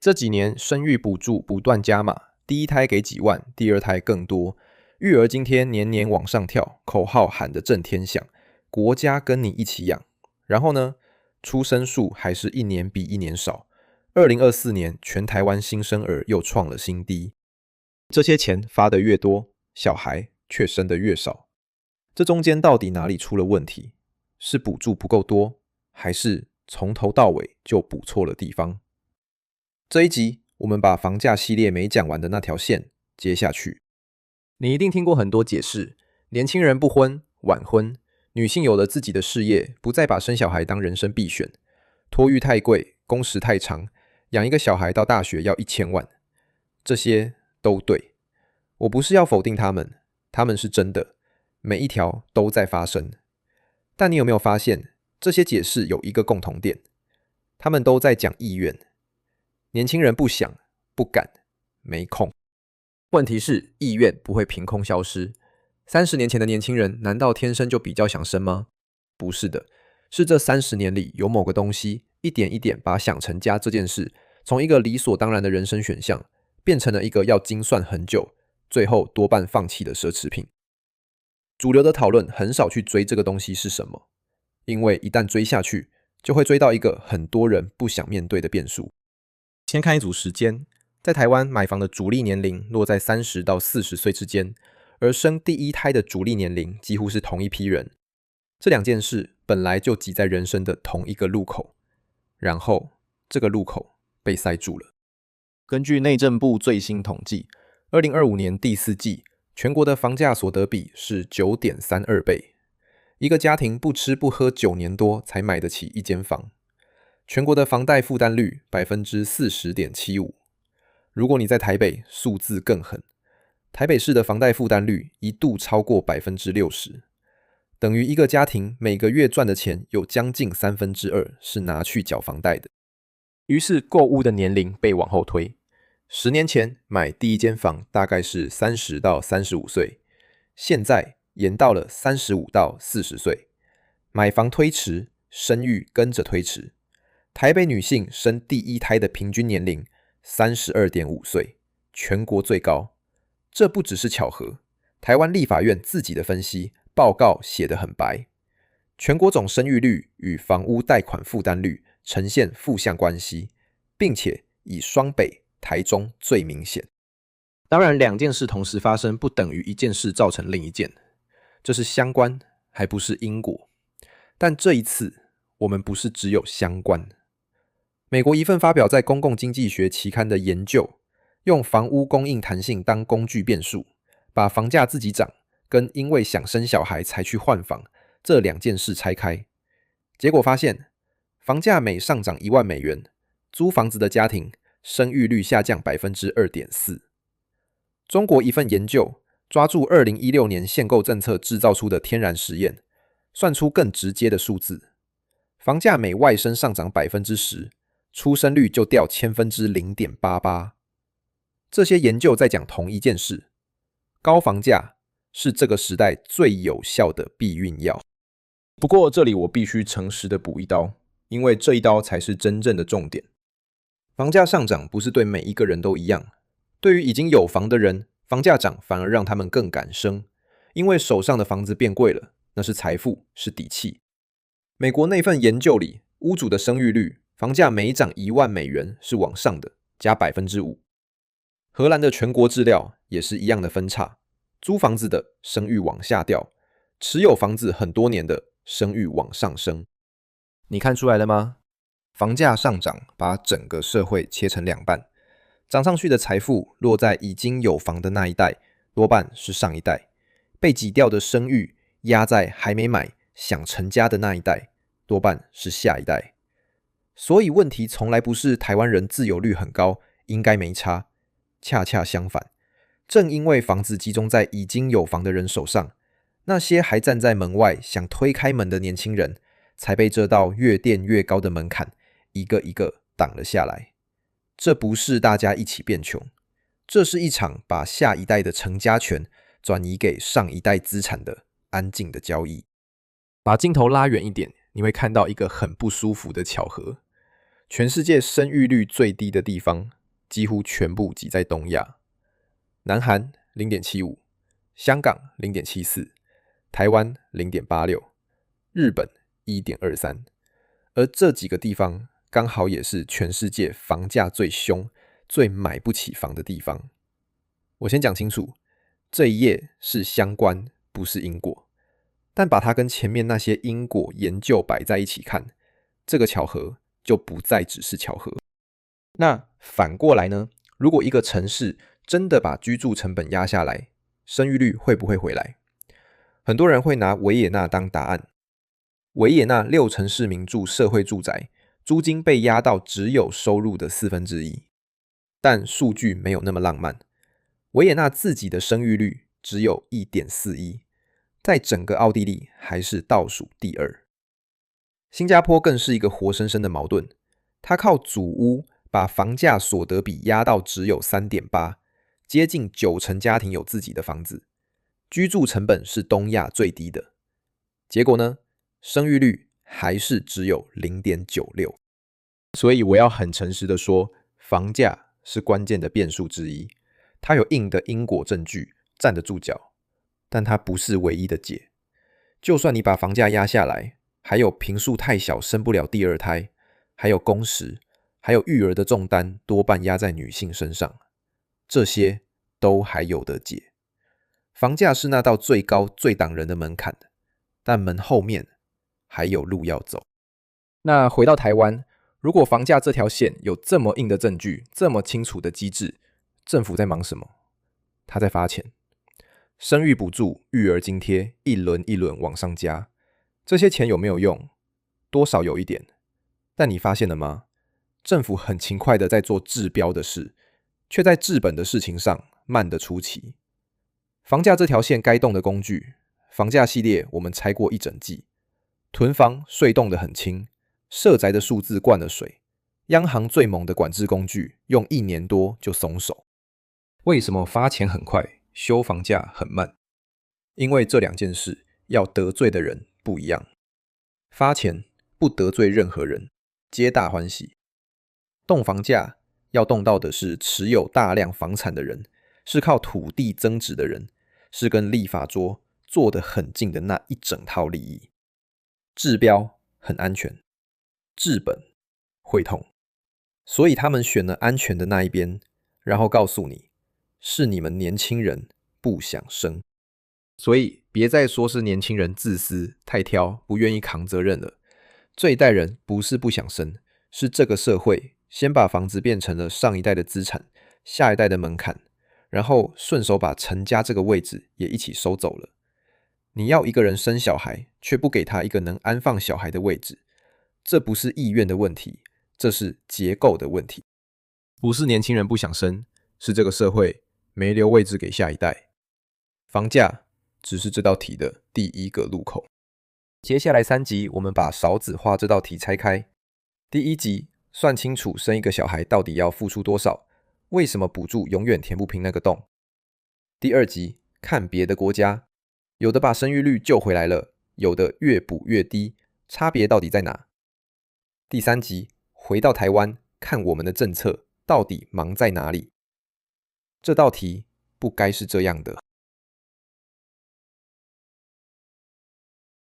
这几年生育补助不断加码，第一胎给几万，第二胎更多，育儿津贴年年往上跳，口号喊得震天响，国家跟你一起养。然后呢，出生数还是一年比一年少。2024年全台湾新生儿又创了新低。这些钱发得越多，小孩却生得越少。这中间到底哪里出了问题？是补助不够多，还是从头到尾就补错了地方？这一集我们把房价系列没讲完的那条线接下去。你一定听过很多解释，年轻人不婚，晚婚，女性有了自己的事业，不再把生小孩当人生必选，托育太贵，工时太长，养一个小孩到大学要1000万，这些都对。我不是要否定他们，他们是真的，每一条都在发生。但你有没有发现，这些解释有一个共同点，他们都在讲意愿。年轻人不想、不敢、没空。问题是意愿不会凭空消失。30年前的年轻人难道天生就比较想生吗？不是的，是这30年里有某个东西一点一点把想成家这件事从一个理所当然的人生选项变成了一个要精算很久，最后多半放弃的奢侈品。主流的讨论很少去追这个东西是什么，因为一旦追下去，就会追到一个很多人不想面对的变数。先看一组时间，在台湾买房的主力年龄落在30到40岁之间，而生第一胎的主力年龄几乎是同一批人。这两件事本来就挤在人生的同一个路口，然后这个路口被塞住了。根据内政部最新统计，2025年第4季全国的房价所得比是 9.32 倍，一个家庭不吃不喝9年多才买得起一间房。全国的房贷负担率 40.75%。如果你在台北，数字更狠，台北市的房贷负担率一度超过 60%， 等于一个家庭每个月赚的钱有将近2/3是拿去缴房贷的。于是购屋的年龄被往后推，10年前买第一间房大概是30到35岁，现在延到了35到40岁，买房推迟，生育跟着推迟。台北女性生第一胎的平均年龄 32.5 岁，全国最高。这不只是巧合，台湾立法院自己的分析报告写得很白，全国总生育率与房屋贷款负担率呈现负向关系，并且以双北、台中最明显。当然，两件事同时发生不等于一件事造成另一件，这是相关，还不是因果。但这一次，我们不是只有相关。美国一份发表在公共经济学期刊的研究，用房屋供应弹性当工具变数，把房价自己涨跟因为想生小孩才去换房这两件事拆开，结果发现房价每上涨1万美元，租房子的家庭生育率下降 2.4%。 中国一份研究抓住2016年限购政策制造出的天然实验，算出更直接的数字，房价每外生上涨 10%，出生率就掉0.88%。这些研究在讲同一件事，高房价是这个时代最有效的避孕药。不过这里我必须诚实的补一刀，因为这一刀才是真正的重点。房价上涨不是对每一个人都一样，对于已经有房的人，房价涨反而让他们更敢生，因为手上的房子变贵了，那是财富，是底气。美国那份研究里，屋主的生育率房价每涨1万美元是往上的，加 5%。 荷兰的全国治疗也是一样的分叉，租房子的生育往下掉，持有房子很多年的生育往上升。你看出来了吗？房价上涨把整个社会切成两半，涨上去的财富落在已经有房的那一代，多半是上一代，被挤掉的生育压在还没买想成家的那一代，多半是下一代。所以问题从来不是台湾人自有率很高，应该没差。恰恰相反，正因为房子集中在已经有房的人手上，那些还站在门外想推开门的年轻人，才被这道越垫越高的门槛一个一个挡了下来。这不是大家一起变穷，这是一场把下一代的成家权转移给上一代资产的安静的交易。把镜头拉远一点，你会看到一个很不舒服的巧合。全世界生育率最低的地方几乎全部挤在东亚。南韩 0.75， 香港 0.74， 台湾 0.86， 日本 1.23。 而这几个地方刚好也是全世界房价最凶、最买不起房的地方。我先讲清楚，这一页是相关，不是因果，但把它跟前面那些因果研究摆在一起看，这个巧合就不再只是巧合。那反过来呢？如果一个城市真的把居住成本压下来，生育率会不会回来？很多人会拿维也纳当答案。维也纳60%市民住社会住宅，租金被压到只有收入的1/4，但数据没有那么浪漫。维也纳自己的生育率只有 1.41， 在整个奥地利还是倒数第2。新加坡更是一个活生生的矛盾，它靠祖屋把房价所得比压到只有 3.8， 接近90%家庭有自己的房子，居住成本是东亚最低的。结果呢，生育率还是只有 0.96。 所以我要很诚实的说，房价是关键的变数之一，它有硬的因果证据站得住脚，但它不是唯一的解。就算你把房价压下来，还有坪数太小生不了第2胎，还有工时，还有育儿的重担多半压在女性身上，这些都还有得解。房价是那道最高最挡人的门槛，但门后面还有路要走。那回到台湾，如果房价这条线有这么硬的证据，这么清楚的机制，政府在忙什么？他在发钱，生育补助、育儿津贴一轮一轮往上加，这些钱有没有用？多少有一点，但你发现了吗？政府很勤快的在做治标的事，却在治本的事情上慢得出奇。房价这条线该动的工具，房价系列我们拆过一整季，囤房税动得很轻，社宅的数字灌了水，央行最猛的管制工具用1年多就松手。为什么发钱很快，修房价很慢？因为这2件事要得罪的人不一样。发钱不得罪任何人，皆大欢喜。动房价要动到的是持有大量房产的人，是靠土地增值的人，是跟立法桌坐得很近的那一整套利益。治标很安全，治本会痛，所以他们选了安全的那一边，然后告诉你，是你们年轻人不想生。所以别再说是年轻人自私、太挑、不愿意扛责任了。这一代人不是不想生，是这个社会先把房子变成了上一代的资产，下一代的门槛，然后顺手把成家这个位置也一起收走了。你要一个人生小孩，却不给他一个能安放小孩的位置，这不是意愿的问题，这是结构的问题。不是年轻人不想生，是这个社会没留位置给下一代。房价只是这道题的第一个路口。接下来3集我们把少子化这道题拆开。第1集算清楚生一个小孩到底要付出多少，为什么补助永远填不平那个洞。第2集看别的国家，有的把生育率救回来了，有的越补越低，差别到底在哪？第3集回到台湾，看我们的政策到底忙在哪里。这道题不该是这样的。